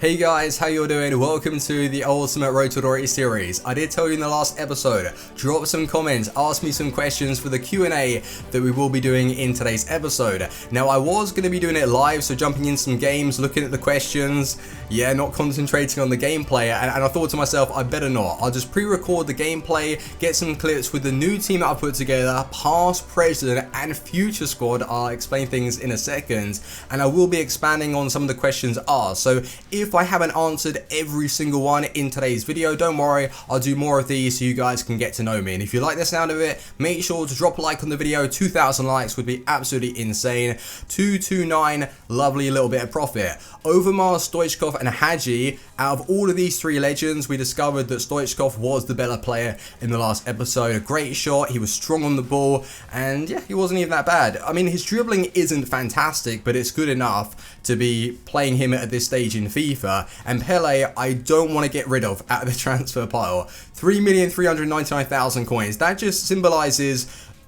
Hey guys, how you doing? Welcome to the Ultimate Road to Glory series. I did tell you in the last episode, drop some comments, ask me some questions for the Q&A that we will be doing in today's episode. Now I was going to be doing it live, so jumping in some games, looking at the questions, not concentrating on the gameplay, and I thought to myself, I better not. I'll just pre-record the gameplay, get some clips with the new team that I put together, past, present, and future squad. I'll explain things in a second, and I will be expanding on some of the questions asked. So if I haven't answered every single one in today's video, don't worry, I'll do more of these so you guys can get to know me. And if you like the sound of it, make sure to drop a like on the video. 2,000 likes would be absolutely insane. 229, lovely little bit of profit. Overmars, Stoichkov, and Hadji, out of all of these three legends, we discovered that Stoichkov was the better player in the last episode. A great shot, he was strong on the ball, and yeah, he wasn't even that bad. I mean, his dribbling isn't fantastic, but it's good enough to be playing him at this stage in FIFA. And Pele, I don't want to get rid of out of the transfer pile. 3,399,000 coins. That just symbolizes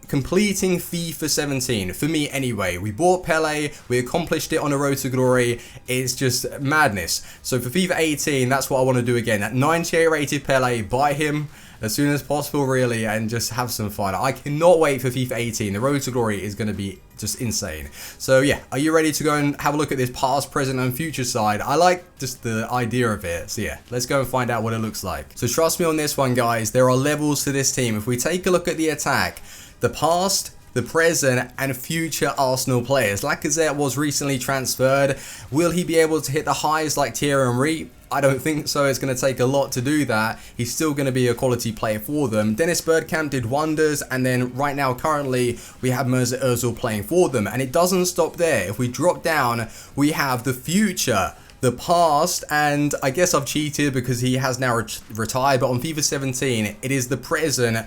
completing FIFA 17, for me anyway. We bought Pele, we accomplished it on a road to glory. It's just madness. So for FIFA 18, that's what I want to do again. That 98 rated Pele, buy him as soon as possible really, and just have some fun. I cannot wait for FIFA 18. The road to glory is going to be just insane. So yeah, are you ready to go and have a look at this past, present, and future side? I like just the idea of it. So yeah, let's go and find out what it looks like. So trust me on this one, guys. There are levels to this team. If we take a look at the attack, the past, the present, and future Arsenal players. Lacazette was recently transferred. Will he be able to hit the highs like Thierry Henry? I don't think so. It's going to take a lot to do that. He's still going to be a quality player for them. Dennis Bergkamp did wonders, and then right now, currently, we have Mesut Ozil playing for them. And it doesn't stop there. If we drop down, we have the future, the past, and I guess I've cheated because he has now retired, but on FIFA 17, it is the present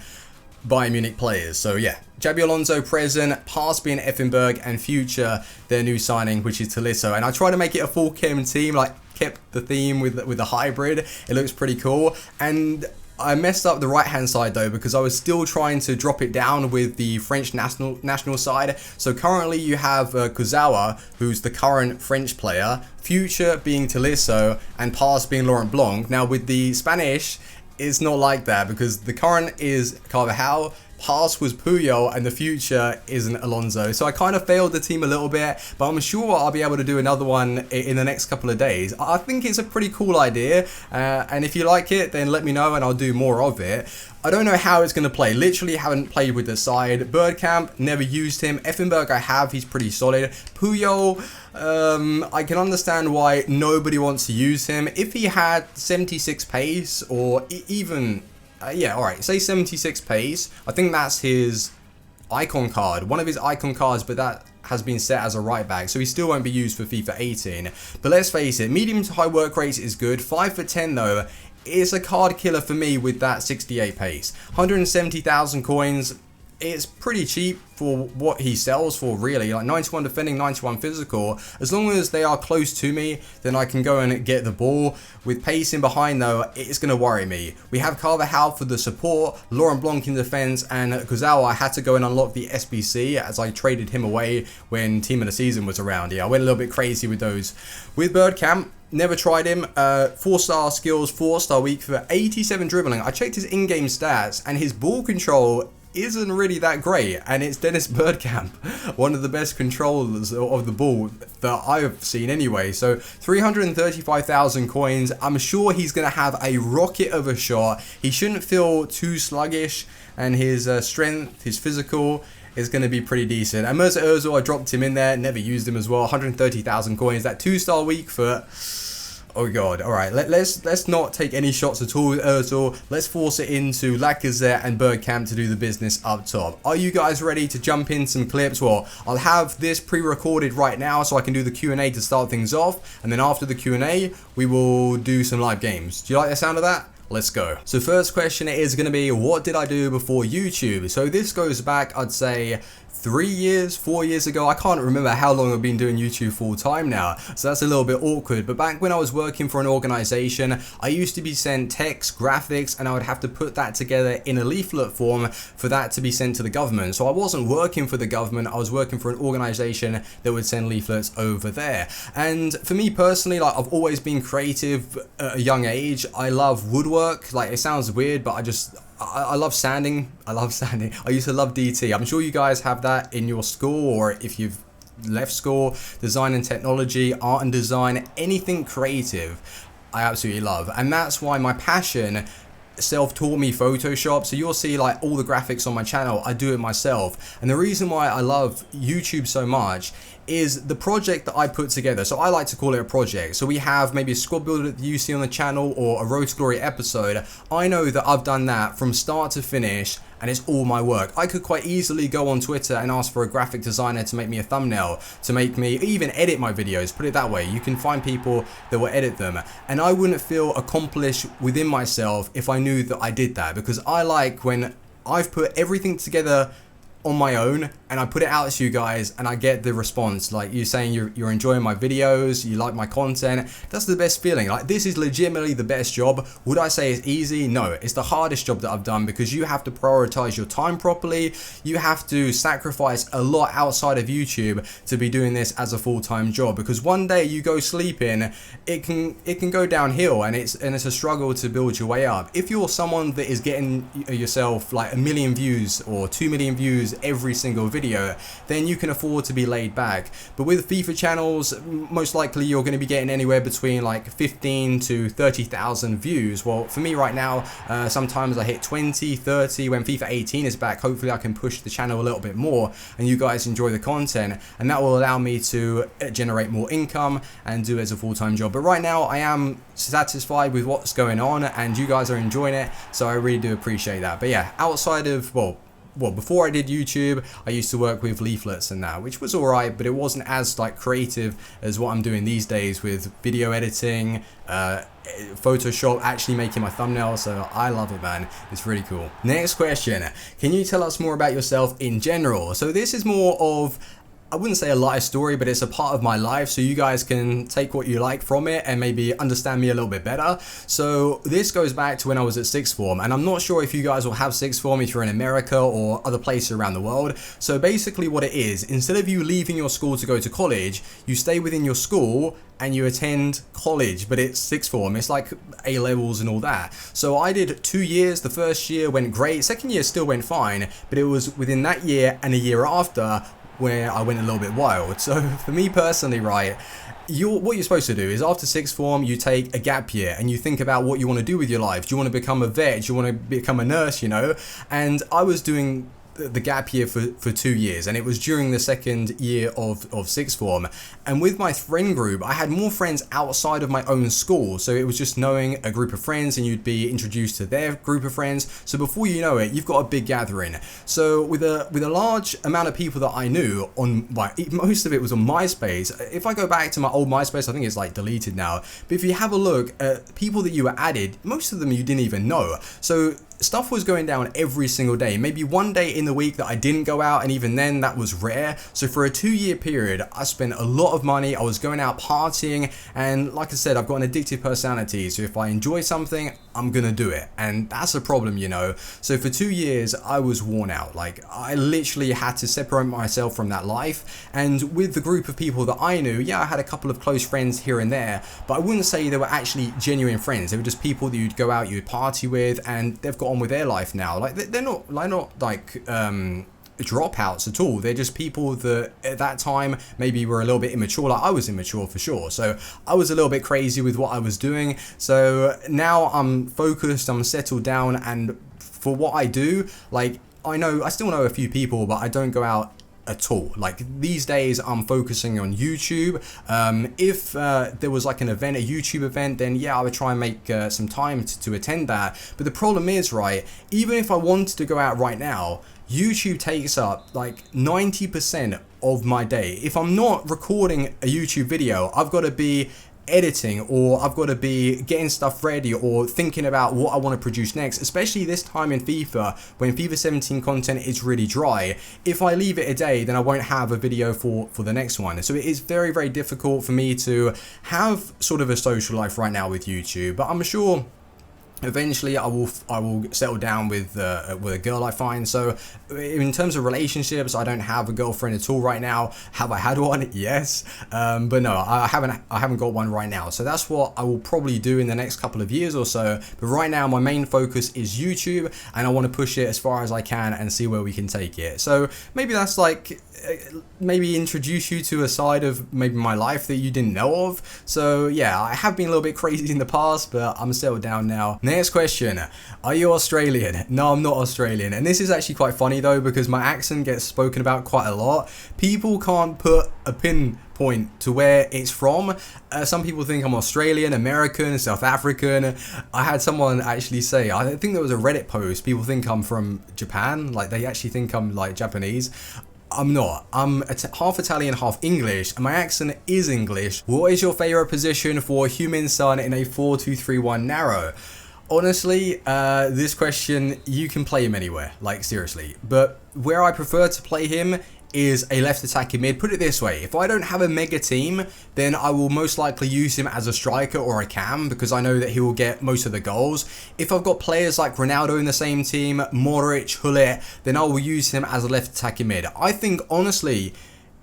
Bayern Munich players. So yeah, Xabi Alonso present, past being Effenberg, and future their new signing, which is Tolisso. And I try to make it a full chem team, like kept the theme with the hybrid. It looks pretty cool. And I messed up the right hand side though, because I was still trying to drop it down with the French national side. So currently you have Kurzawa, who's the current French player, future being Tolisso, and past being Laurent Blanc. Now with the Spanish, it's not like that, because the current is Carvajal, past was Puyol, and the future isn't Alonso. So I kind of failed the team a little bit, but I'm sure I'll be able to do another one in the next couple of days. I think it's a pretty cool idea, and if you like it, then let me know and I'll do more of it. I don't know how it's going to play. Literally haven't played with the side. Bergkamp, never used him. Effenberg I have, he's pretty solid. Puyol, I can understand why nobody wants to use him. If he had 76 pace, or even alright, say 76 pace, I think that's his icon card, one of his icon cards, but that has been set as a right back, so he still won't be used for FIFA 18. But let's face it, medium to high work rates is good. 5 for 10 though, it's a card killer for me with that 68 pace. 170,000 coins. It's pretty cheap for what he sells for, really. Like 91 defending, 91 physical. As long as they are close to me, then I can go and get the ball. With pace in behind though, it's going to worry me. We have Carvajal for the support, Laurent Blanc in defense, and Kurzawa, I had to go and unlock the SBC as I traded him away when Team of the Season was around. Yeah, I went a little bit crazy with those. With Bergkamp, never tried him. 4-star skills, 4-star weak for 87 dribbling. I checked his in-game stats, and his ball control isn't really that great, and it's Dennis Bergkamp, one of the best controllers of the ball that I've seen anyway. So 335,000 coins. I'm sure he's going to have a rocket of a shot. He shouldn't feel too sluggish, and his strength, his physical is going to be pretty decent. And Mesut Ozil, I dropped him in there, never used him as well. 130,000 coins. That 2-star weak foot. Oh god, alright, let's not take any shots at all with Ozil. Let's force it into Lacazette and Bergkamp to do the business up top. Are you guys ready to jump in some clips? Well, I'll have this pre-recorded right now so I can do the Q&A to start things off, and then after the Q&A, we will do some live games. Do you like the sound of that? let's go. So first question is going to be, what did I do before YouTube? So this goes back, I'd say 3 years, 4 years ago. I can't remember how long I've been doing YouTube full time now, so that's a little bit awkward. But back when I was working for an organization, I used to be sent text, graphics, and I would have to put that together in a leaflet form for that to be sent to the government. So I wasn't working for the government, I was working for an organization that would send leaflets over there. And for me personally, like, I've always been creative at a young age. I love woodwork. Like, it sounds weird, but I love sanding. I love sanding. I used to love DT. I'm sure you guys have that in your school, or if you've left school. Design and technology, art and design, anything creative, I absolutely love. And that's why my passion self-taught me Photoshop. So you'll see like all the graphics on my channel, I do it myself. And the reason why I love YouTube so much is the project that I put together. So I like to call it a project. So we have maybe a squad builder that you see on the channel, or a Road to Glory episode. I know that I've done that from start to finish, and it's all my work. I could quite easily go on Twitter and ask for a graphic designer to make me a thumbnail, to make me even edit my videos, put it that way. You can find people that will edit them, and I wouldn't feel accomplished within myself if I knew that I did that, because I like when I've put everything together on my own and I put it out to you guys and I get the response, like you saying you're enjoying my videos, you like my content. That's the best feeling. Like, this is legitimately the best job. Would I say it's easy? No, it's the hardest job that I've done, because you have to prioritize your time properly. You have to sacrifice a lot outside of YouTube to be doing this as a full-time job, because one day you go sleeping, it can go downhill, and it's a struggle to build your way up. If you're someone that is getting yourself like 1 million views or 2 million views every single video, then you can afford to be laid back. But with FIFA channels, most likely you're going to be getting anywhere between like 15 to 30,000 views. Well, for me right now, sometimes I hit 20, 30. When FIFA 18 is back, hopefully I can push the channel a little bit more and you guys enjoy the content, and that will allow me to generate more income and do it as a full-time job. But right now I am satisfied with what's going on and you guys are enjoying it, so I really do appreciate that. But yeah, outside of, well, before I did YouTube, I used to work with leaflets and that, which was alright, but it wasn't as like creative as what I'm doing these days with video editing, Photoshop, actually making my thumbnails. So I love it, man. It's really cool. Next question, can you tell us more about yourself in general? So this is more of, I wouldn't say a life story, but it's a part of my life, so you guys can take what you like from it and maybe understand me a little bit better. So this goes back to when I was at sixth form, and I'm not sure if you guys will have sixth form if you're in America or other places around the world. So basically what it is, instead of you leaving your school to go to college, you stay within your school and you attend college, but it's sixth form. It's like A levels and all that. So I did 2 years. The first year went great. Second year still went fine, but it was within that year and a year after where I went a little bit wild. So for me personally, right, what you're supposed to do is after sixth form, you take a gap year and you think about what you want to do with your life. Do you want to become a vet? Do you want to become a nurse, you know? And I was doing the gap year for 2 years, and it was during the second year of sixth form. And with my friend group, I had more friends outside of my own school, so it was just knowing a group of friends and you'd be introduced to their group of friends. So before you know it, you've got a big gathering. So with a large amount of people that I knew on most of it was on MySpace. If I go back to my old MySpace, I think it's like deleted now, but if you have a look at people that you were added, most of them you didn't even know. So stuff was going down every single day. Maybe one day in the week that I didn't go out, and even then that was rare. So for a 2-year period, I spent a lot of money. I was going out partying, and like I said, I've got an addictive personality. So if I enjoy something, I'm gonna do it, and that's a problem, you know. So for 2 years, I was worn out. Like, I literally had to separate myself from that life. And with the group of people that I knew, yeah, I had a couple of close friends here and there, but I wouldn't say they were actually genuine friends. They were just people that you'd go out, you'd party with, and they've got on with their life now. Like, they're not like dropouts at all. They're just people that at that time maybe were a little bit immature. Like, I was immature for sure, so I was a little bit crazy with what I was doing. So now I'm focused, I'm settled down, and for what I do, like, I still know a few people, but I don't go out at all. Like, these days I'm focusing on YouTube. If there was like an event, a YouTube event, then yeah, I would try and make some time to attend that. But the problem is, right, even if I wanted to go out right now, YouTube takes up like 90% of my day. If I'm not recording a YouTube video, I've got to be editing, or I've got to be getting stuff ready or thinking about what I want to produce next, especially this time in FIFA when FIFA 17 content is really dry. If I leave it a day, then I won't have a video for the next one. So it is very, very difficult for me to have sort of a social life right now with YouTube, but I'm sure eventually I will settle down with a girl I find. So in terms of relationships, I don't have a girlfriend at all right now. Have I had one? Yes, but no, I haven't got one right now. So that's what I will probably do in the next couple of years or so. But right now my main focus is YouTube, and I want to push it as far as I can and see where we can take it. So maybe that's like maybe introduce you to a side of maybe my life that you didn't know of. So yeah, I have been a little bit crazy in the past, but I'm settled down now. Next question, are you Australian? No, I'm not Australian, and this is actually quite funny though, because my accent gets spoken about quite a lot. People can't put a pinpoint to where it's from. Some people think I'm Australian, American, South African. I had someone actually say, I think there was a Reddit post, people think I'm from Japan, like they actually think I'm like Japanese. I'm not. I'm half Italian, half English, and my accent is English. What is your favorite position for Human Son in a 4-2-3-1 narrow? Honestly, this question, you can play him anywhere, like seriously. But where I prefer to play him is a left attacking mid. Put it this way, if I don't have a mega team, then I will most likely use him as a striker or a cam, because I know that he will get most of the goals. If I've got players like Ronaldo in the same team, Modric, Hullet, then I will use him as a left attacking mid. I think honestly,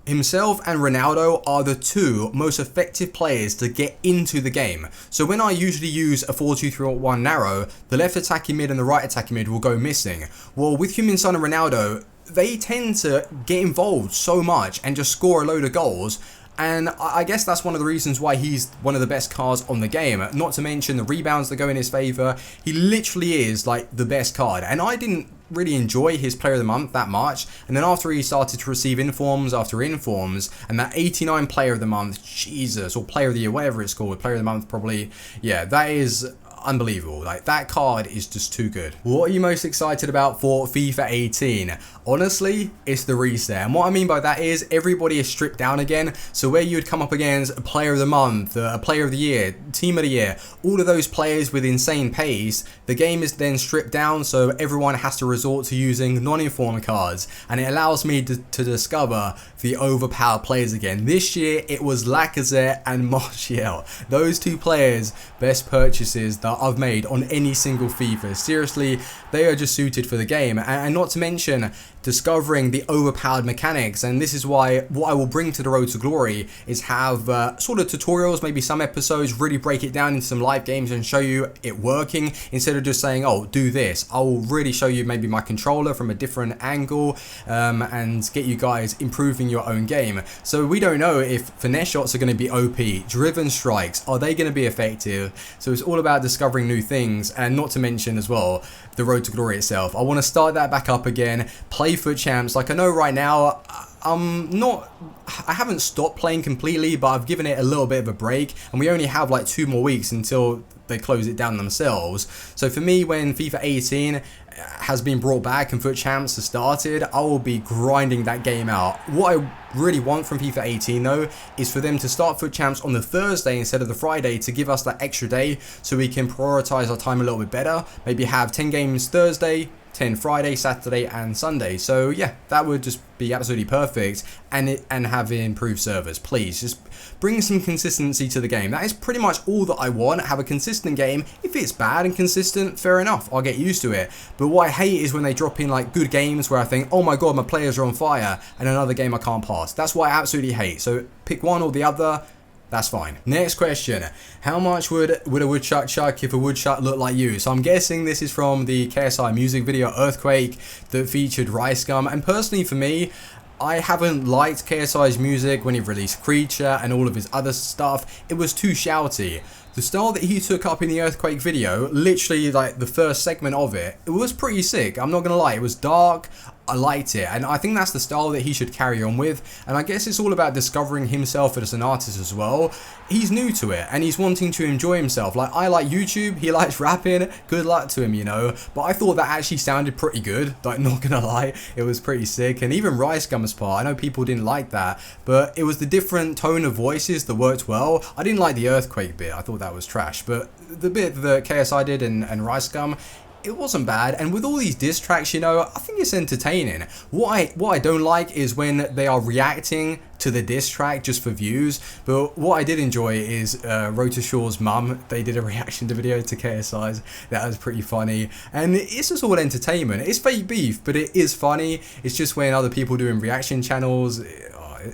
himself and Ronaldo are the two most effective players to get into the game. So when I usually use a 4-2-3-1 narrow, the left attacking mid and the right attacking mid will go missing. Well, with Human Son and Ronaldo, they tend to get involved so much and just score a load of goals. And I guess that's one of the reasons why he's one of the best cards on the game. Not to mention the rebounds that go in his favour. He literally is like the best card. And I didn't really enjoy his player of the month that much. And then after he started to receive informs after informs, and that 89 player of the month, Jesus, or player of the year, whatever it's called, player of the month probably, yeah, that is unbelievable. Like, that card is just too good. What are you most excited about for FIFA 18? Honestly, it's the reset. And what I mean by that is everybody is stripped down again. So where you would come up against a player of the month, a player of the year, team of the year, all of those players with insane pace, the game is then stripped down, so everyone has to resort to using non-informed cards, and it allows me to discover the overpowered players again. This year it was Lacazette and Martial. Those two players, best purchases that I've made on any single FIFA. Seriously, they are just suited for the game. And not to mention discovering the overpowered mechanics. And this is why what I will bring to the Road to Glory is have sort of tutorials, maybe some episodes, really break it down into some live games and show you it working, instead of just saying, oh, do this. I will really show you maybe my controller from a different angle, and get you guys improving your own game. So we don't know if finesse shots are going to be OP, driven strikes, are they going to be effective? So it's all about discovering new things, and not to mention as well the Road to Glory itself. I want to start that back up again, play FUT Champs. Like, I know right now I haven't stopped playing completely, but I've given it a little bit of a break, and we only have like 2 more weeks until they close it down themselves. So for me, when FIFA 18 has been brought back and FUT Champs has started, I will be grinding that game out. What I really want from FIFA 18 though is for them to start FUT Champs on the Thursday instead of the Friday, to give us that extra day so we can prioritize our time a little bit better. Maybe have 10 games Thursday, 10 Friday, Saturday and Sunday. So yeah, that would just be absolutely perfect, and have improved servers. Please just bring some consistency to the game. That is pretty much all that I want. Have a consistent game. If it's bad and consistent, fair enough, I'll get used to it. But what I hate is when they drop in like good games where I think, oh my god, my players are on fire, and another game I can't pass. That's what I absolutely hate. So pick one or the other. That's fine. Next question. How much would a woodchuck chuck if a woodchuck looked like you? So I'm guessing this is from the KSI music video Earthquake that featured Rice Gum. And personally for me, I haven't liked KSI's music when he released Creature and all of his other stuff. It was too shouty. The style that he took up in the Earthquake video, literally like the first segment of it, it was pretty sick. I'm not gonna lie, it was dark. I liked it, and I think that's the style that he should carry on with. And I guess it's all about discovering himself as an artist as well. He's new to it and he's wanting to enjoy himself. Like, I like YouTube, he likes rapping, good luck to him, you know. But I thought that actually sounded pretty good, like, not gonna lie, it was pretty sick. And even Rice Gum's part, I know people didn't like that, but it was the different tone of voices that worked well. I didn't like the earthquake bit, I thought that was trash, but the bit that KSI did and Rice Gum, it wasn't bad. And with all these diss tracks, you know, I think it's entertaining. What I don't like is when they are reacting to the diss track just for views. But what I did enjoy is Rotashaw's mum, they did a reaction to video to KSI's. That was pretty funny, and it's just all entertainment. It's fake beef, but it is funny. It's just when other people doing reaction channels,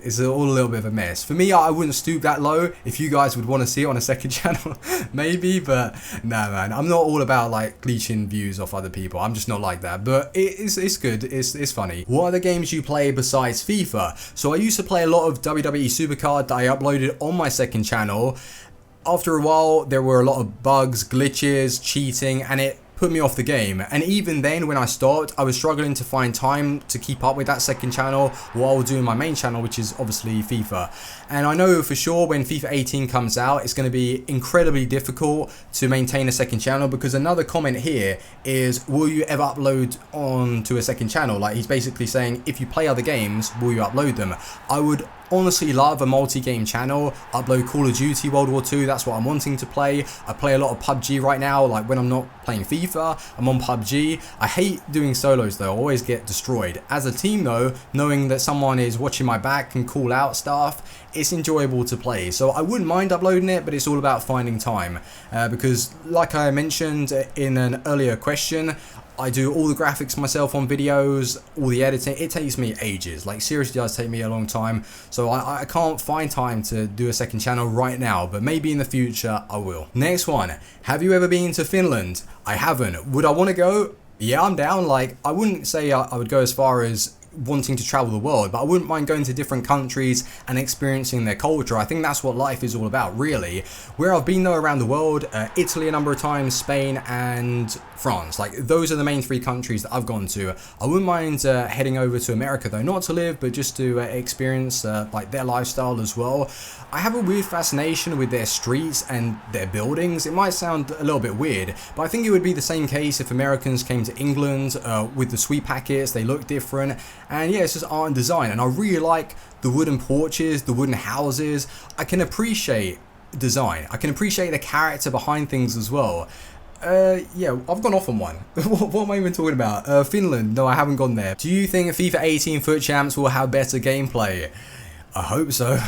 it's all a little bit of a mess. For me, I wouldn't stoop that low. If you guys would want to see it on a second channel, maybe, but no, man, I'm not all about like bleaching views off other people. I'm just not like that, but it's good, it's funny. What other games you play besides FIFA? So I used to play a lot of WWE Supercard that I uploaded on my second channel. After a while, there were a lot of bugs, glitches, cheating, and it put me off the game. And even then, when I stopped, I was struggling to find time to keep up with that second channel while doing my main channel, which is obviously FIFA. And I know for sure when FIFA 18 comes out, it's going to be incredibly difficult to maintain a second channel, because another comment here is, will you ever upload onto a second channel? Like, he's basically saying, if you play other games, will you upload them? I would honestly love a multi-game channel, upload Call of Duty World War II, that's what I'm wanting to play. I play a lot of PUBG right now, like when I'm not playing FIFA, I'm on PUBG. I hate doing solos though, I always get destroyed. As a team though, knowing that someone is watching my back and call out stuff, it's enjoyable to play. So I wouldn't mind uploading it, but it's all about finding time. Because like I mentioned in an earlier question, I do all the graphics myself on videos, all the editing. It takes me ages, like seriously does take me a long time. So I can't find time to do a second channel right now, but maybe in the future I will. Next one, have you ever been to Finland? I haven't. Would I want to go? Yeah, I'm down. Like, I wouldn't say I would go as far as wanting to travel the world, but I wouldn't mind going to different countries and experiencing their culture. I think that's what life is all about, really. Where I've been though around the world, Italy a number of times, Spain and France, like those are the main three countries that I've gone to. I wouldn't mind heading over to America though, not to live, but just to experience like their lifestyle as well. I have a weird fascination with their streets and their buildings. It might sound a little bit weird, but I think it would be the same case if Americans came to England with the sweet packets. They look different, and yeah, it's just art and design, and I really like the wooden porches, the wooden houses. I can appreciate design, I can appreciate the character behind things as well. Yeah, I've gone off on one. What am I even talking about? Finland, no, I haven't gone there. Do you think FIFA 18 FUT Champs will have better gameplay? I hope so.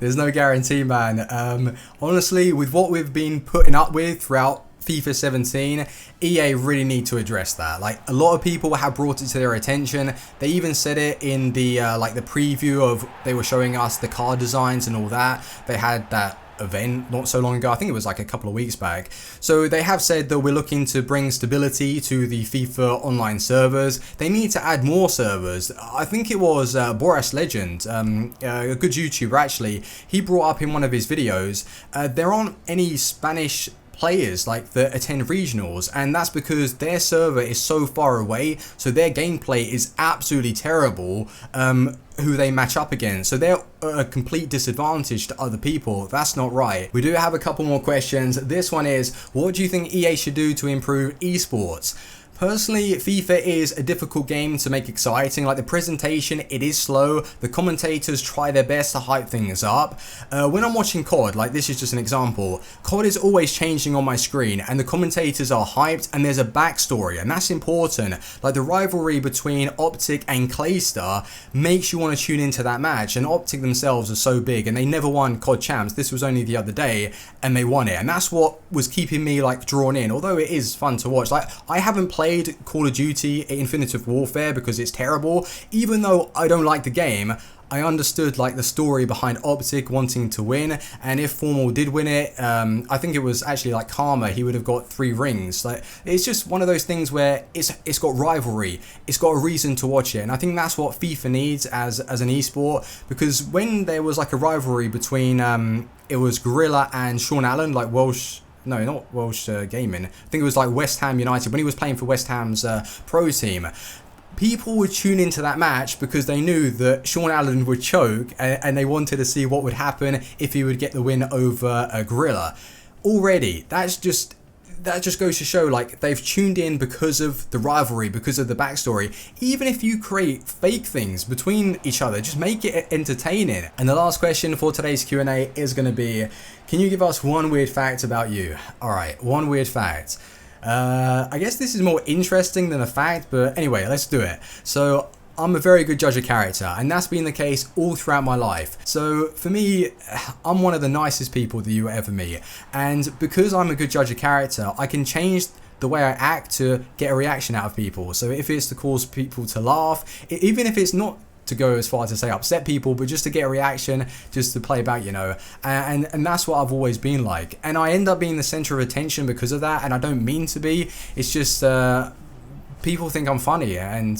There's no guarantee, man. Honestly, with what we've been putting up with throughout FIFA 17, EA really need to address that. Like, a lot of people have brought it to their attention. They even said it in the like the preview of, they were showing us the card designs and all that. They had that event not so long ago, I think it was like a couple of weeks back. So they have said that we're looking to bring stability to the FIFA online servers. They need to add more servers. I think it was Boris Legend, a good YouTuber actually, he brought up in one of his videos, there aren't any Spanish players like that attend regionals, and that's because their server is so far away, so their gameplay is absolutely terrible who they match up against, so they're a complete disadvantage to other people. That's not right. We do have a couple more questions. This one is, what do you think EA should do to improve esports? Personally, FIFA is a difficult game to make exciting. Like, the presentation, it is slow. The commentators try their best to hype things up. When I'm watching COD, like this is just an example, COD is always changing on my screen and the commentators are hyped and there's a backstory, and that's important. Like, the rivalry between Optic and Claystar makes you want to tune into that match, and Optic themselves are so big and they never won COD champs. This was only the other day and they won it, and that's what was keeping me like drawn in, although it is fun to watch. Like, I haven't played Call of Duty Infinite Warfare because it's terrible. Even though I don't like the game, I understood like the story behind Optic wanting to win, and if Formal did win it, I think it was actually like Karma, he would have got 3 rings. Like, it's just one of those things where it's got rivalry, it's got a reason to watch it, and I think that's what FIFA needs as an esport, because when there was like a rivalry between it was Gorilla and Sean Allen, like Welsh. No, not Welsh Gaming. I think it was like West Ham United when he was playing for West Ham's pro team. people would tune into that match because they knew that Sean Allen would choke, and they wanted to see what would happen if he would get the win over a Gorilla. Already, that just goes to show, like, they've tuned in because of the rivalry, because of the backstory. Even if you create fake things between each other, just make it entertaining. And the last question for today's Q&A is going to be, can you give us one weird fact about you? Alright, one weird fact. I guess this is more interesting than a fact, but anyway, let's do it. So, I'm a very good judge of character, and that's been the case all throughout my life. So for me, I'm one of the nicest people that you ever meet, and because I'm a good judge of character, I can change the way I act to get a reaction out of people. So if it's to cause people to laugh, even if it's not to go as far as to say upset people, but just to get a reaction, just to play about, you know, and that's what I've always been like. And I end up being the center of attention because of that, and I don't mean to be. It's just people think I'm funny, and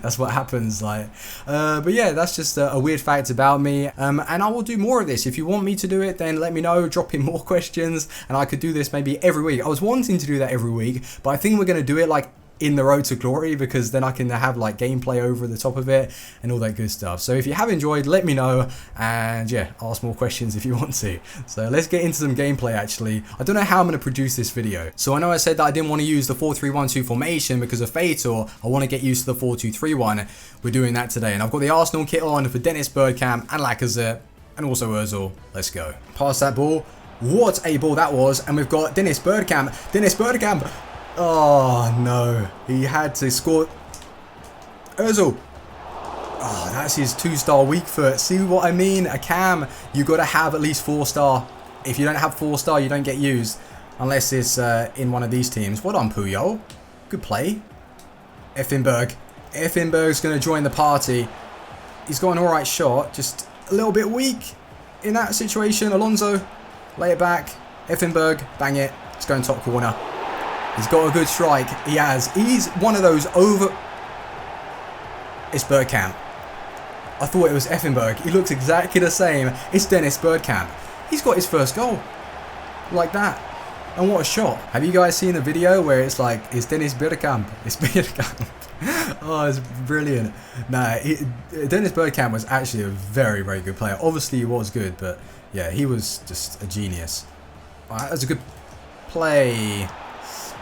that's what happens, like. But yeah, that's just a weird fact about me, and I will do more of this. If you want me to do it, then let me know, drop in more questions, and I could do this maybe every week. I was wanting to do that every week, but I think we're going to do it like in the Road to Glory, because then I can have like gameplay over the top of it and all that good stuff. So if you have enjoyed, let me know, and yeah, ask more questions if you want to. So let's get into some gameplay. Actually, I don't know how I'm going to produce this video. So I know I said that I didn't want to use the 4-3-1-2 formation because of Fatal. I want to get used to the 4-2-3-1. We're doing that today, and I've got the Arsenal kit on for Dennis Bergkamp and Lacazette, and also Ozil. Let's go. Pass that ball. What a ball that was, and we've got Dennis Bergkamp. Dennis Bergkamp. Oh no, he had to score. Ozil. Oh, that's his 2-star weak foot. See what I mean? A cam, you got to have at least 4-star. If you don't have 4-star, you don't get used. Unless it's in one of these teams. Well done, Puyol. Good play. Effenberg. Effenberg's going to join the party. He's got an alright shot. Just a little bit weak in that situation. Alonso, lay it back. Effenberg, bang it. Let's go in top corner. He's got a good strike. He has. He's one of those over... It's Bergkamp. I thought it was Effenberg. He looks exactly the same. It's Dennis Bergkamp. He's got his first goal. Like that. And what a shot. Have you guys seen the video where it's like, it's Dennis Bergkamp. It's Bergkamp. Oh, it's brilliant. Nah, Dennis Bergkamp was actually a very, very good player. Obviously, he was good, but yeah, he was just a genius. Alright, that's a good play.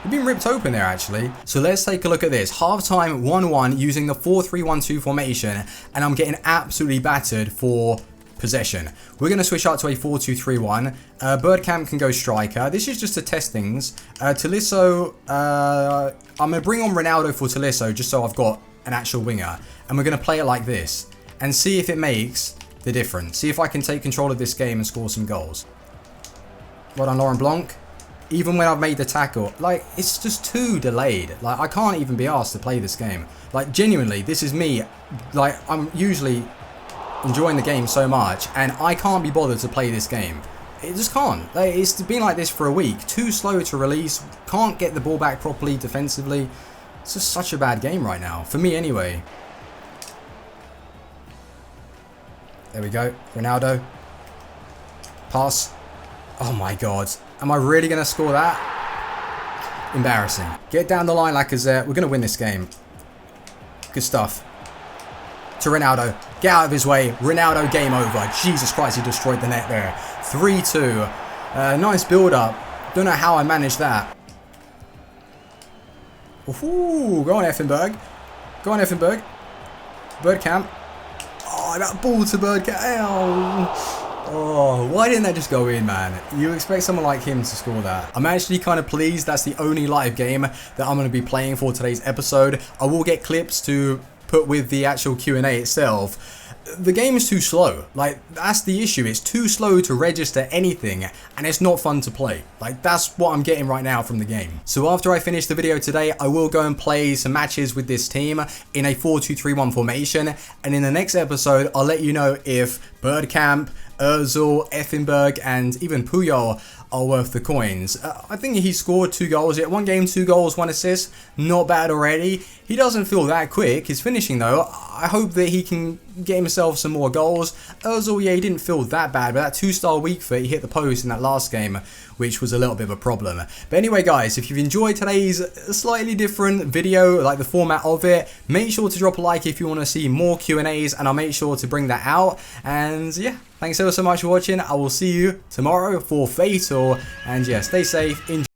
We've been ripped open there, actually. So let's take a look at this. Half-time 1-1 using the 4-3-1-2 formation, and I'm getting absolutely battered for possession. We're going to switch out to a 4-2-3-1. Bergkamp can go striker. This is just to test things. Tolisso, I'm going to bring on Ronaldo for Tolisso just so I've got an actual winger. And we're going to play it like this and see if it makes the difference. See if I can take control of this game and score some goals. Well done, Laurent Blanc. Even when I've made the tackle, like, it's just too delayed. Like, I can't even be asked to play this game. Like, genuinely, this is me. Like, I'm usually enjoying the game so much, and I can't be bothered to play this game. It just can't. Like, it's been like this for a week. Too slow to release. Can't get the ball back properly defensively. It's just such a bad game right now. For me, anyway. There we go. Ronaldo. Pass. Oh, my God. Am I really going to score that? Embarrassing. Get down the line, Lacazette. We're going to win this game. Good stuff. To Ronaldo. Get out of his way. Ronaldo, game over. Jesus Christ, he destroyed the net there. 3-2. Nice build-up. Don't know how I managed that. Ooh, go on, Effenberg. Go on, Effenberg. Bergkamp. Oh, that ball to Bergkamp. Oh, why didn't that just go in, man? You expect someone like him to score that. I'm actually kind of pleased that's the only live game that I'm going to be playing for today's episode. I will get clips to put with the actual Q&A itself. The game is too slow. Like, that's the issue. It's too slow to register anything, and it's not fun to play. Like, that's what I'm getting right now from the game. So after I finish the video today, I will go and play some matches with this team in a 4-2-3-1 formation, and in the next episode, I'll let you know if Bergkamp, Ozil, Effenberg, and even Puyol are worth the coins. I think he scored 2 goals. 1 game, 2 goals, 1 assist. Not bad already. He doesn't feel that quick. His finishing though, I hope that he can get himself some more goals. Ozil, yeah, he didn't feel that bad, but that 2-star weak foot, he hit the post in that last game, which was a little bit of a problem. But anyway guys, if you've enjoyed today's slightly different video, like the format of it, make sure to drop a like if you want to see more Q&As, and I'll make sure to bring that out. And yeah, thanks ever so much for watching. I will see you tomorrow for Fatal, and yeah, stay safe, enjoy.